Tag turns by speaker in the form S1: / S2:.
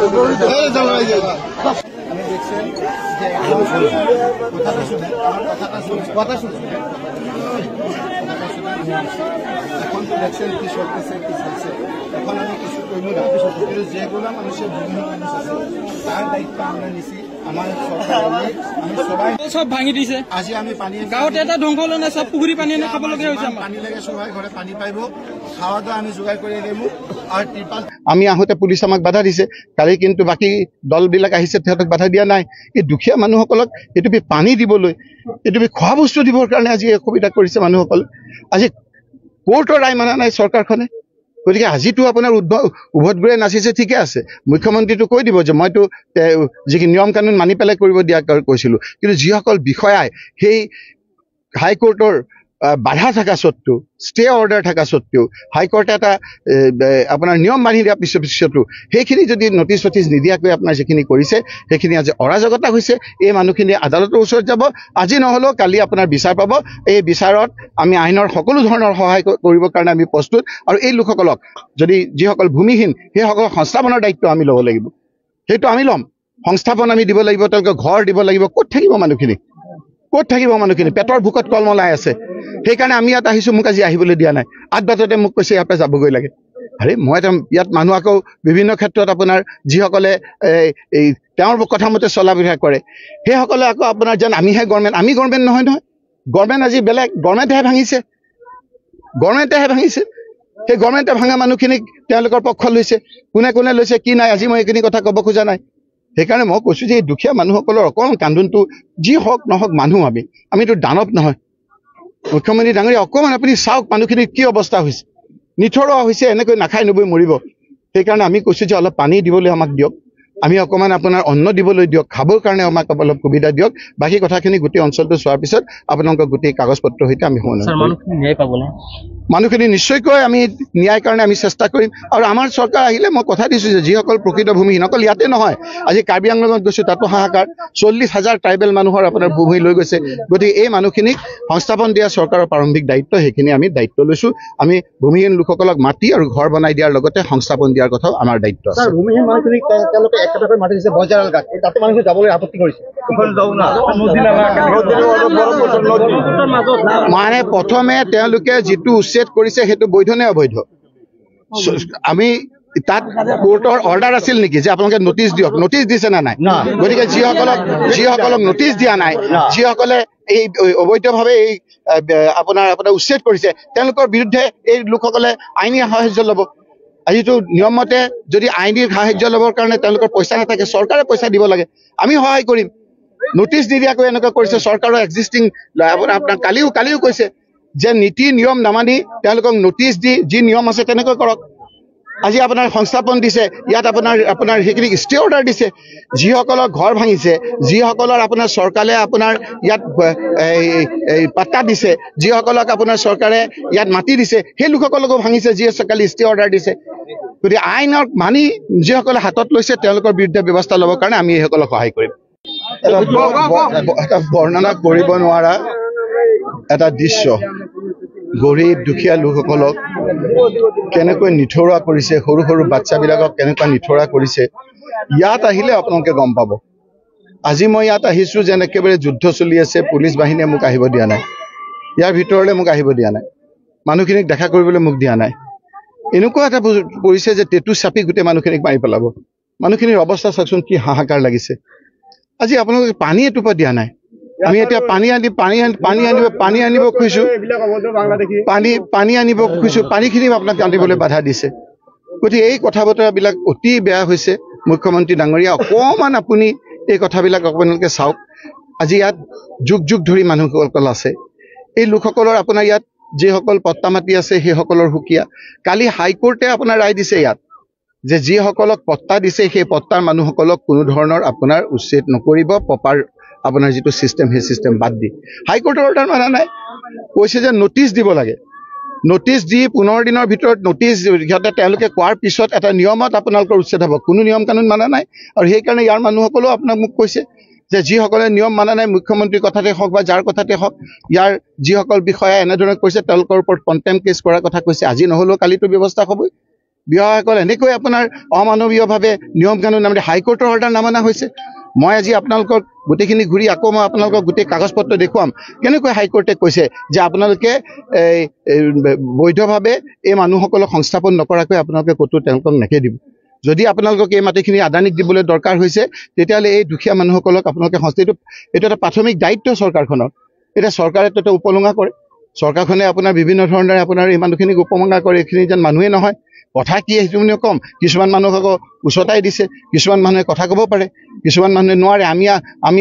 S1: এখন ইলেকশন কি চলতেছে কি চলছে এখন আমি কিছু কইম ভাবিছো কিন্তু যেগুলো মানুষের বিভিন্ন মানুষ আছে তার দায়িত্ব আমরা নিছি আমার সরকার আমি সবাই
S2: সব ভাঙি দিছে
S1: আজি আমি পানী
S2: গাঁৱত এটা ধ্বংস হলে না সব পুখুৰী পানী এনে খাবলগীয়া হৈছে আমাৰ
S1: পানী লাগে সবাই ঘৰে পানী পাইব খাওয়া দাওয়া আমি যোগাৰ কৰি দিম আৰু ত্ৰিপাল আমি আহোঁতে পুলিচ আমাক বাধা দিছে কালি কিন্তু বাকি দলবিলাক আহিছে তেহেঁতক বাধা দিয়া নাই এই দুখীয়া মানুহসকলক এইটো পানী দিবলৈ এইটো খোৱা বস্তু দিবৰ কাৰণে আজি অসুবিধা কৰিছে মানুহসকলে আজি কোৰ্টৰ ৰায় মানা নাই চৰকাৰখনে গতিকে আজিতো আপোনাৰ উভতবোৰে নাচিছে ঠিকে আছে মুখ্যমন্ত্ৰীটো কৈ দিব যে মইতো যিখিনি নিয়ম কানুন মানি পেলাই কৰিব দিয়া কৈছিলো কিন্তু যিসকল বিষয়াই সেই হাইকোৰ্টৰ বাধা থকা সত্ত্বেও ষ্টে অৰ্ডাৰ থকা সত্ত্বেও হাইকোৰ্টে এটা আপোনাৰ নিয়ম মানি দিয়া পিছতো সেইখিনি যদি নটিচ নিদিয়াকৈ আপোনাৰ যিখিনি কৰিছে সেইখিনি আজি অৰাজকতা হৈছে এই মানুহখিনি আদালতৰ ওচৰত যাব আজি নহ'লেও কালি আপোনাৰ বিচাৰ পাব এই বিচাৰত আমি আইনৰ সকলো ধৰণৰ সহায় কৰিবৰ কাৰণে আমি প্ৰস্তুত আৰু এই লোকসকলক যদি যিসকল ভূমিহীন সেইসকলক সংস্থাপনৰ দায়িত্ব আমি ল'ব লাগিব সেইটো আমি ল'ম সংস্থাপন আমি দিব লাগিব তেওঁলোকক ঘৰ দিব লাগিব ক'ত থাকিব মানুহখিনি পেটৰ ভোকত কলমলাই আছে সেইকাৰণে আমি ইয়াত আহিছোঁ মোক আজি আহিবলৈ দিয়া নাই 8 বজাতে মোক কৈছে ইয়াৰ পৰা যাবগৈ লাগে আৰে মই ইয়াত মানুহ আকৌ বিভিন্ন ক্ষেত্ৰত আপোনাৰ যিসকলে এই তেওঁৰ কথামতে চলা বিধা কৰে সেইসকলে আকৌ আপোনাৰ যেন আমিহে গভৰ্ণমেণ্ট আমি গভৰ্ণমেণ্ট নহয় গভৰ্ণমেণ্ট আজি বেলেগ গভৰ্ণমেণ্টেহে ভাঙিছে সেই গভৰ্ণমেণ্টে ভাঙা মানুহখিনিক তেওঁলোকৰ পক্ষ লৈছে কোনে লৈছে কি নাই আজি মই এইখিনি কথা ক'ব খোজা নাই সেইকাৰণে মই কৈছোঁ যে এই দুখীয়া মানুহসকলৰ অকণমান কান্দোনটো যি হওক নহওক মানুহ আমিতো দানৱ নহয় মুখ্যমন্ত্ৰী ডাঙৰীয়া অকণমান আপুনি চাওক মানুহখিনিৰ কি অৱস্থা হৈছে নিথৰুৱা হৈছে এনেকৈ নাখাই নবৈ মৰিব সেইকাৰণে আমি কৈছোঁ যে অলপ পানী দিবলৈ আমাক দিয়ক আমি অকণমান আপোনাৰ অন্ন দিবলৈ দিয়ক খাবৰ কাৰণে আমাক অলপ সুবিধা দিয়ক বাকী কথাখিনি গোটেই অঞ্চলটো চোৱাৰ পিছত আপোনালোকৰ গোটেই কাগজ পত্ৰৰ সৈতে আমি মানুহখিনি নিশ্চয়কৈ আমি ন্যায় কাৰণে আমি চেষ্টা কৰিম আৰু আমাৰ চৰকাৰ আহিলে মই কথা দিছোঁ যে যিসকল প্ৰকৃত ভূমিহীন অকল ইয়াতে নহয় আজি কাৰ্বি আংলঙত গৈছোঁ তাতো হাহাকাৰ 40,000 ট্ৰাইবেল মানুহৰ আপোনাৰ ভূমি লৈ গৈছে গতিকে এই মানুহখিনিক সংস্থাপন দিয়া চৰকাৰৰ প্ৰাৰম্ভিক দায়িত্ব সেইখিনি আমি দায়িত্ব লৈছোঁ আমি ভূমিহীন লোকসকলক মাটি আৰু ঘৰ বনাই দিয়াৰ লগতে সংস্থাপন দিয়াৰ কথাও আমাৰ দায়িত্ব আছে
S3: ভূমিহীন মানুহখিনিক তেওঁলোকে একেটাকৈ মাটি দিছে বজাৰৰ গাত তাতে মানুহখিনি যাবলৈ আপত্তি কৰিছে
S1: মানে প্ৰথমে তেওঁলোকে যিটো উচ্ছেদ কৰিছে সেইটো বৈধ নে অবৈধ আমি তাত কোৰ্টৰ অৰ্ডাৰ আছিল নেকি যে আপোনালোকে নটিচ দিয়ক নটিচ দিছে না নাই গতিকে যিসকলক নটিচ দিয়া নাই যিসকলে এই অবৈধভাৱে এই আপোনাৰ উচ্ছেদ কৰিছে তেওঁলোকৰ বিৰুদ্ধে এই লোকসকলে আইনী সাহায্য ল'ব আজিতো নিয়মমতে যদি আইনী সাহায্য ল'বৰ কাৰণে তেওঁলোকৰ পইচা নাথাকে চৰকাৰে পইচা দিব লাগে আমি সহায় কৰিম নটিচ নিদিয়াকৈ এনেকুৱা কৰিছে চৰকাৰৰ এক্সিষ্টিং আপোনাৰ কালিও কৈছে যে নীতি নিয়ম নামানি তেওঁলোকক নটিচ দি যি নিয়ম আছে তেনেকৈ কৰক আজি আপোনাৰ সংস্থাপন দিছে ইয়াত আপোনাৰ সেইখিনি ষ্টে অৰ্ডাৰ দিছে যিসকলৰ ঘৰ ভাঙিছে যিসকলৰ আপোনাৰ চৰকাৰে আপোনাৰ ইয়াত পাট্টা দিছে যিসকলক আপোনাৰ চৰকাৰে ইয়াত মাটি দিছে সেই লোকসকলকো ভাঙিছে যিয়ে কালি ষ্টে অৰ্ডাৰ দিছে গতিকে আইনক মানি যিসকলে হাতত লৈছে তেওঁলোকৰ বিৰুদ্ধে ব্যৱস্থা ল'বৰ কাৰণে আমি এইসকলক সহায় কৰিম এটা বৰ্ণনা কৰিব নোৱাৰা এটা দৃশ্য গৰীব দুখীয়া লোকসকলক কেনেকৈ নিথৰুৱা কৰিছে সৰু সৰু বাচ্চাবিলাকক কেনেকৈ নিথৰুৱা কৰিছে ইয়াত আহিলে আপোনালোকে গম পাব আজি মই ইয়াত আহিছোঁ যেন একেবাৰে যুদ্ধ চলি আছে পুলিচ বাহিনীয়ে মোক আহিব দিয়া নাই ইয়াৰ ভিতৰলৈ মোক আহিব দিয়া নাই মানুহখিনিক দেখা কৰিবলৈ মোক দিয়া নাই এনেকুৱা এটা পৰিছে যে টেটু চাপি গোটেই মানুহখিনিক মাৰি পেলাব মানুহখিনিৰ অৱস্থা চাওকচোন কি হাহাকাৰ লাগিছে আজি আপোনালোকে পানী এটোপা দিয়া নাই আমি এতিয়া পানী আনিব খুজিছোঁ পানীখিনি আপোনাক আনিবলৈ বাধা দিছে গতিকে এই কথা বতৰাবিলাক অতি বেয়া হৈছে মুখ্যমন্ত্ৰী ডাঙৰীয়া অকণমান আপুনি এই কথাবিলাক আপোনালোকে চাওক আজি ইয়াত যুগ ধৰি মানুহসকল আছে এই লোকসকলৰ আপোনাৰ ইয়াত যিসকল পট্টা মাটি আছে সেইসকলৰ সুকীয়া কালি হাইকোৰ্টে আপোনাৰ ৰায় দিছে ইয়াত যে যিসকলক পট্টা দিছে সেই পট্টাৰ মানুহসকলক কোনো ধৰণৰ আপোনাৰ উচ্ছেদ নকৰিব প্ৰপাৰ আপোনাৰ যিটো চিষ্টেম সেই চিষ্টেম বাদ দি হাইকোৰ্টৰ অৰ্ডাৰ মানা নাই কৈছে যে নটিচ দিব লাগে নটিচ দি 15 দিনৰ ভিতৰত নটিচ সিহঁতে তেওঁলোকে কোৱাৰ পিছত এটা নিয়মত আপোনালোকৰ উচ্ছেদ হ'ব কোনো নিয়ম কানুন মানা নাই আৰু সেইকাৰণে ইয়াৰ মানুহসকলেও আপোনাক মোক কৈছে যে যিসকলে নিয়ম মানা নাই মুখ্যমন্ত্ৰীৰ কথাতে হওক বা যাৰ কথাতে হওক ইয়াৰ যিসকল বিষয়া এনেধৰণে কৈছে তেওঁলোকৰ ওপৰত কণ্টেম্প কেছ কৰাৰ কথা কৈছে আজি নহ'লেও কালিতো ব্যৱস্থা হ'বই বিষয়াসকল এনেকৈ আপোনাৰ অমানৱীয়ভাৱে নিয়ম কানুন নামানি হাইকোৰ্টৰ অৰ্ডাৰ নামানা হৈছে। মই আজি আপোনালোকক গোটেইখিনি ঘূৰি আকৌ মই আপোনালোকক গোটেই কাগজ পত্ৰ দেখুৱাম কেনেকৈ হাইকোৰ্টে কৈছে যে আপোনালোকে বৈধভাৱে এই মানুহসকলক সংস্থাপন নকৰাকৈ আপোনালোকে ক'তো তেওঁলোকক নেখেদিব। যদি আপোনালোকক এই মাটিখিনি আদানীক দিবলৈ দৰকাৰ হৈছে তেতিয়াহ'লে এই দুখীয়া মানুহসকলক আপোনালোকে এইটো এটা প্ৰাথমিক দায়িত্ব চৰকাৰখনৰ। এতিয়া চৰকাৰেতো এটা উপলুঙা কৰে, চৰকাৰখনে আপোনাৰ বিভিন্ন ধৰণেৰে আপোনাৰ এই মানুহখিনিক উপলুঙা কৰে। এইখিনি যেন মানুহে নহয়। কথা কি সেইটো বুলি কম, কিছুমান মানুহক আকৌ উচতাই দিছে, কিছুমান মানুহে কথা ক'ব পাৰে, কিছুমান মানুহে নোৱাৰে। আমি